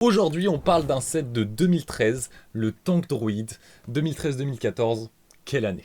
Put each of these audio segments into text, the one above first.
Aujourd'hui, on parle d'un set de 2013, le Tank Droid. 2013-2014, quelle année?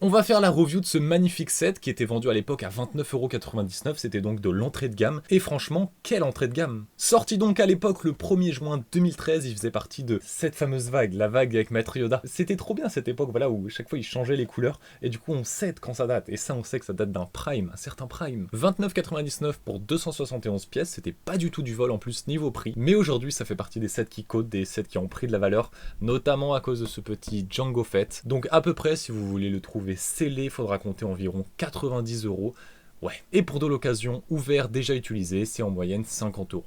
On va faire la review de ce magnifique set qui était vendu à l'époque à 29,99€, c'était donc de l'entrée de gamme, et franchement, quelle entrée de gamme! Sorti donc à l'époque le 1er juin 2013, il faisait partie de cette fameuse vague, la vague avec Maître Yoda. C'était trop bien cette époque, voilà, où chaque fois il changeait les couleurs, et du coup on sait de quand ça date, et ça on sait que ça date d'un prime, un certain prime. 29,99€ pour 271 pièces, c'était pas du tout du vol en plus niveau prix, mais aujourd'hui ça fait partie des sets qui cotent, des sets qui ont pris de la valeur, notamment à cause de ce petit Jango Fett. Donc à peu près, si vous voulez le trouver scellé, il faudra compter environ 90€. Ouais. Et pour de l'occasion, ouvert déjà utilisé, c'est en moyenne 50€.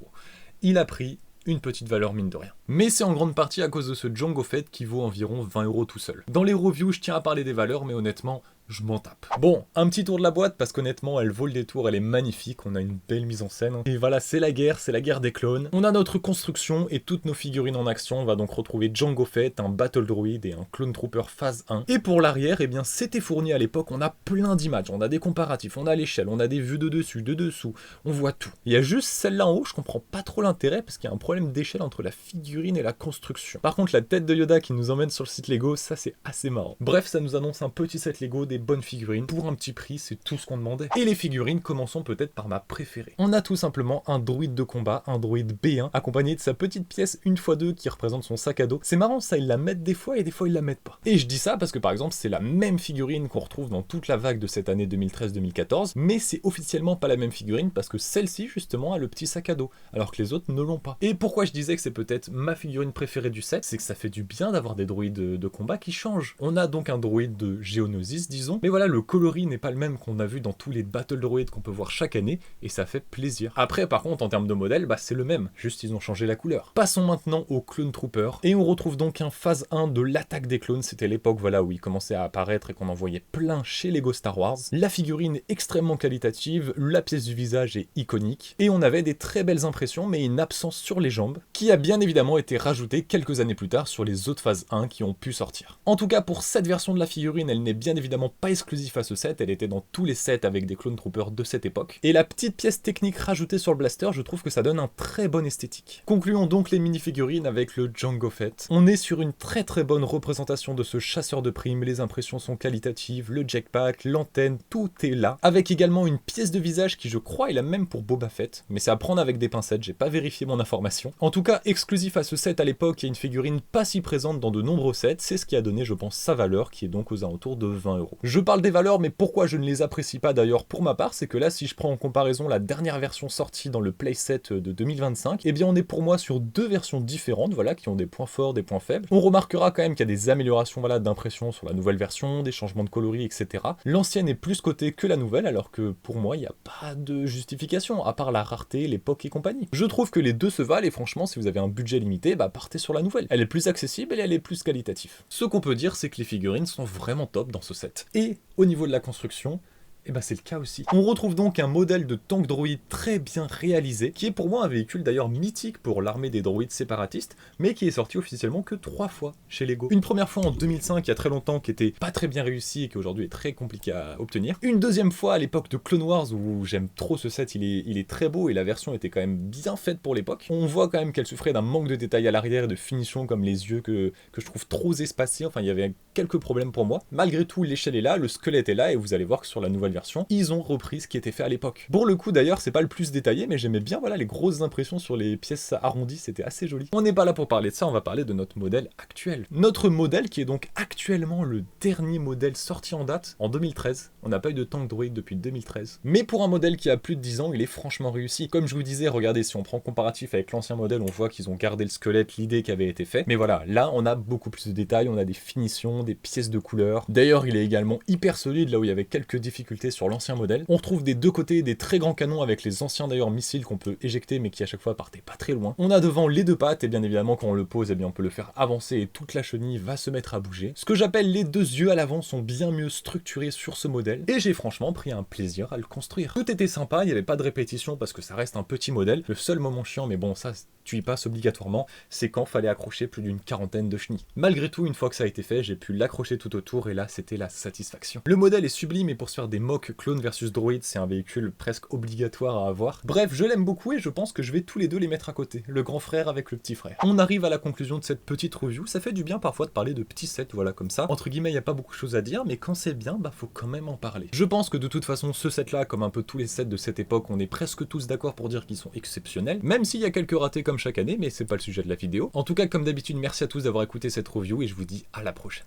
Il a pris une petite valeur mine de rien. Mais c'est en grande partie à cause de ce Jango Fett qui vaut environ 20€ tout seul. Dans les reviews, je tiens à parler des valeurs, mais honnêtement, je m'en tape. Bon, un petit tour de la boîte, parce qu'honnêtement, elle vaut le détour, elle est magnifique, on a une belle mise en scène. Et voilà, c'est la guerre des clones. On a notre construction et toutes nos figurines en action, on va donc retrouver Jango Fett, un Battle Droid et un Clone Trooper phase 1. Et pour l'arrière, eh bien, c'était fourni à l'époque, on a plein d'images, on a des comparatifs, on a l'échelle, on a des vues de dessus, de dessous, on voit tout. Il y a juste celle-là en haut, je comprends pas trop l'intérêt, parce qu'il y a un problème d'échelle entre la figurine et la construction. Par contre, la tête de Yoda qui nous emmène sur le site Lego, ça c'est assez marrant. Bref, ça nous annonce un petit set Lego, des bonnes figurines. Pour un petit prix, c'est tout ce qu'on demandait. Et les figurines, commençons peut-être par ma préférée. On a tout simplement un droïde de combat, un droïde B1, accompagné de sa petite pièce 1x2 qui représente son sac à dos. C'est marrant ça, ils la mettent des fois et des fois ils la mettent pas. Et je dis ça parce que par exemple, c'est la même figurine qu'on retrouve dans toute la vague de cette année 2013-2014, mais c'est officiellement pas la même figurine parce que celle-ci justement a le petit sac à dos, alors que les autres ne l'ont pas. Et pourquoi je disais que c'est peut-être ma figurine préférée du set, c'est que ça fait du bien d'avoir des droïdes de combat qui changent. On a donc un droïde de Geonosis, disons, mais voilà, le coloris n'est pas le même qu'on a vu dans tous les Battle Droids qu'on peut voir chaque année, et ça fait plaisir. Après, par contre, en termes de modèle, bah c'est le même, juste ils ont changé la couleur. Passons maintenant au Clone Trooper, et on retrouve donc un phase 1 de l'attaque des clones, c'était l'époque voilà, où il commençait à apparaître et qu'on en voyait plein chez Lego Star Wars. La figurine est extrêmement qualitative, la pièce du visage est iconique, et on avait des très belles impressions, mais une absence sur les jambes, qui a bien évidemment été rajoutée quelques années plus tard sur les autres phases 1 qui ont pu sortir. En tout cas, pour cette version de la figurine, elle n'est bien évidemment pas exclusive à ce set, elle était dans tous les sets avec des Clone Troopers de cette époque. Et la petite pièce technique rajoutée sur le blaster, je trouve que ça donne un très bon esthétique. Concluons donc les mini-figurines avec le Jango Fett. On est sur une très bonne représentation de ce chasseur de primes, les impressions sont qualitatives, le jetpack, l'antenne, tout est là. Avec également une pièce de visage qui je crois est la même pour Boba Fett, mais c'est à prendre avec des pincettes, j'ai pas vérifié mon information. En tout cas, exclusif à ce set à l'époque et une figurine pas si présente dans de nombreux sets, c'est ce qui a donné je pense sa valeur qui est donc aux alentours de 20€. Je parle des valeurs mais pourquoi je ne les apprécie pas d'ailleurs pour ma part, c'est que là si je prends en comparaison la dernière version sortie dans le playset de 2025, eh bien on est pour moi sur deux versions différentes, voilà, qui ont des points forts, des points faibles. On remarquera quand même qu'il y a des améliorations voilà, d'impression sur la nouvelle version, des changements de coloris, etc. L'ancienne est plus cotée que la nouvelle, alors que pour moi il n'y a pas de justification, à part la rareté, l'époque et compagnie. Je trouve que les deux se valent et franchement si vous avez un budget limité, bah partez sur la nouvelle. Elle est plus accessible et elle est plus qualitative. Ce qu'on peut dire c'est que les figurines sont vraiment top dans ce set. Et au niveau de la construction, et bah c'est le cas aussi. On retrouve donc un modèle de tank droïde très bien réalisé, qui est pour moi un véhicule d'ailleurs mythique pour l'armée des droïdes séparatistes, mais qui est sorti officiellement que 3 fois chez Lego. Une première fois en 2005, il y a très longtemps, qui était pas très bien réussi et qui aujourd'hui est très compliqué à obtenir. Une deuxième fois à l'époque de Clone Wars, où j'aime trop ce set, il est très beau et la version était quand même bien faite pour l'époque. On voit quand même qu'elle souffrait d'un manque de détails à l'arrière et de finition comme les yeux que je trouve trop espacés, enfin il y avait quelques problèmes pour moi. Malgré tout, l'échelle est là, le squelette est là et vous allez voir que sur la nouvelle version, ils ont repris ce qui était fait à l'époque. Pour le coup d'ailleurs, c'est pas le plus détaillé, mais j'aimais bien voilà les grosses impressions sur les pièces arrondies, c'était assez joli. On n'est pas là pour parler de ça, on va parler de notre modèle actuel. Notre modèle qui est donc actuellement le dernier modèle sorti en date, en 2013. On n'a pas eu de tank droid depuis 2013. Mais pour un modèle qui a plus de 10 ans, il est franchement réussi. Comme je vous disais, regardez, si on prend comparatif avec l'ancien modèle, on voit qu'ils ont gardé le squelette, l'idée qui avait été faite. Mais voilà, là on a beaucoup plus de détails, on a des finitions, des pièces de couleur. D'ailleurs, il est également hyper solide, là où il y avait quelques difficultés sur l'ancien modèle. On retrouve des deux côtés des très grands canons avec les anciens d'ailleurs missiles qu'on peut éjecter mais qui à chaque fois partaient pas très loin. On a devant les deux pattes et bien évidemment quand on le pose, eh bien on peut le faire avancer et toute la chenille va se mettre à bouger. Ce que j'appelle les deux yeux à l'avant sont bien mieux structurés sur ce modèle et j'ai franchement pris un plaisir à le construire. Tout était sympa, il n'y avait pas de répétition parce que ça reste un petit modèle. Le seul moment chiant, mais bon ça tu y passes obligatoirement, c'est quand fallait accrocher plus d'une quarantaine de chenilles. Malgré tout, une fois que ça a été fait, j'ai pu l'accrocher tout autour et là c'était la satisfaction. Le modèle est sublime et pour se faire des mock l'époque, clone versus droïde, c'est un véhicule presque obligatoire à avoir. Bref, je l'aime beaucoup et je pense que je vais tous les deux les mettre à côté, le grand frère avec le petit frère. On arrive à la conclusion de cette petite review, ça fait du bien parfois de parler de petits sets, voilà comme ça. Entre guillemets, il n'y a pas beaucoup de choses à dire, mais quand c'est bien, bah faut quand même en parler. Je pense que de toute façon, ce set-là, comme un peu tous les sets de cette époque, on est presque tous d'accord pour dire qu'ils sont exceptionnels, même s'il y a quelques ratés comme chaque année, mais c'est pas le sujet de la vidéo. En tout cas, comme d'habitude, merci à tous d'avoir écouté cette review et je vous dis à la prochaine.